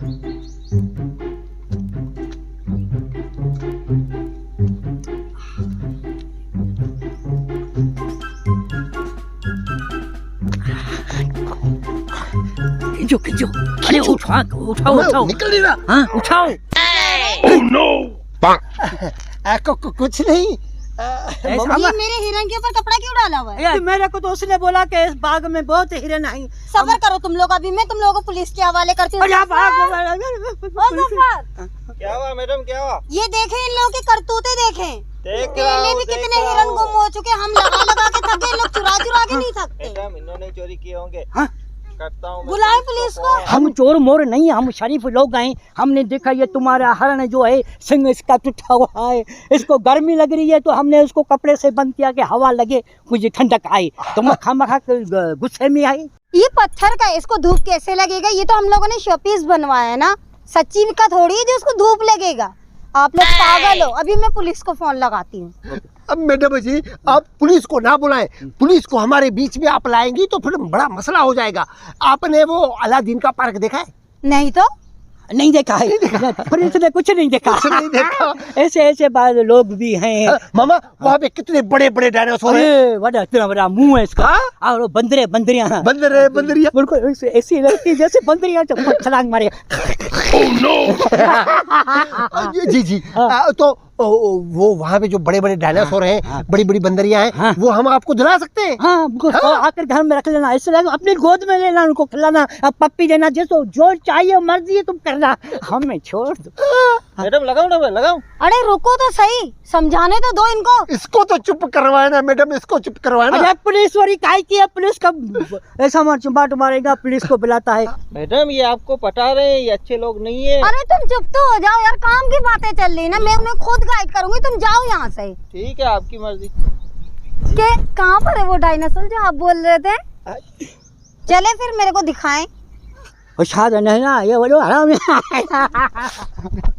खींचो खींचो, अरे उठाओ उठाओ उठाओ, निकल नहीं रहा। हाँ उठाओ। Oh no! कुछ नहीं। ये मेरे हिरन के ऊपर कपड़ा क्यों डाला हुआ है? मेरे को तो उसने बोला कि इस बाग में बहुत हिरन आई। सफर करो तुम लोग, अभी मैं तुम लोगों को पुलिस के हवाले करती हूँ। क्या हुआ मैडम, क्या हुआ? ये देखें, इन लोगों की करतूतें देखें। देख पहले भी कितने हिरन गुम हो चुके, हम लगा लगा के थक गए, लोग चुरा चुरा के नहीं थकते। मैडम, इन्होंने चोरी किए होंगे। हाँ? करता हूँ। बुलाए पुलिस को। हम चोर मोर नहीं, हम शरीफ लोग हैं। हमने देखा ये तुम्हारा हरण जो है सिंह इसका टूटा हुआ है, इसको गर्मी लग रही है तो हमने उसको कपड़े से बंद किया कि हवा लगे, कुछ ठंडक आई। तुम खामखा गुस्से में आई। ये पत्थर का, इसको धूप कैसे लगेगा? ये तो हम लोगों ने शोपीस बनवाया है ना, सच्ची का थोड़ी है जो उसको धूप लगेगा। आप लोग पागल हो। अभी मैं पुलिस को फोन लगाती हूँ। अब मैडम जी, आप पुलिस को ना बुलाएं। पुलिस को हमारे बीच में आप लाएंगी तो फिर बड़ा मसला हो जाएगा। आपने वो अलादीन का पार्क देखा है? नहीं तो नहीं देखा है, पर इसने कुछ नहीं देखा। कुछ नहीं देखा। ऐसे ऐसे बाद लोग भी हैं। मामा, वहाँ पे कितने बड़े बड़े डायनासोर हैं। अरे बड़ा इतना बड़ा मुंह है इसका। और बंदरे बंदरियां बंदरिया बिल्कुल ऐसी लगती जैसे बंदरियां छलांग मारे। Oh no! जी जी। तो वो वहाँ पे जो बड़े बड़े डायनासोर हैं, बड़ी बड़ी बंदरियां हैं, वो हम आपको दिला सकते हैं। हाँ, आकर घर में रख लेना, ऐसे लगा अपनी गोद में लेना, उनको खिलाना, अब पप्पी देना, जैसे जो चाहिए मर्जी है तुम करना, हमें छोड़ दो। मैडम, लगाओ ना, मैं लगाऊं? अरे रुको तो सही, समझाने तो दो इनको। इसको तो चुप करवाए ना मैडम, इसको चुप करवाए ना। अरे पुलिस वाली काय की है, पुलिस का ऐसा चुम्बाट मारेगा, पुलिस को बुलाता है। मैडम, ये आपको पटा रहे हैं, ये अच्छे लोग नहीं है। अरे तुम चुप तो हो जाओ यार, काम की बातें चल रही है ना, मैं उन्हें खुद गाइड करूंगी, तुम जाओ यहाँ से। ठीक है, आपकी मर्जी। के कहाँ पर है वो डायनासोर जो आप बोल रहे थे? चले फिर मेरे को दिखाएं। शायद नहीं ना, ये बोलो आराम।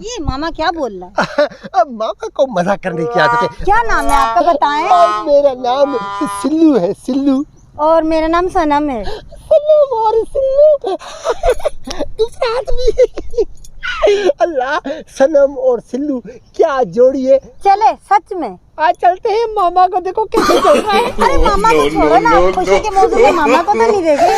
ये मामा क्या बोल रहा है? अब मामा को मजाक करने की आदत है। क्या नाम है आपका बताएं? मेरा नाम सिल्लू है, सिल्लू। और मेरा नाम सनम है। सनम और सिल्लू दूसरा आदमी। अल्लाह, सनम और सिल्लू क्या जोड़ी है। चले सच में आज चलते हैं। मामा को देखो कैसे चल रहा है। अरे मामा को छोड़ो ना, खुशी के मौजू में मामा को तो नहीं देखे।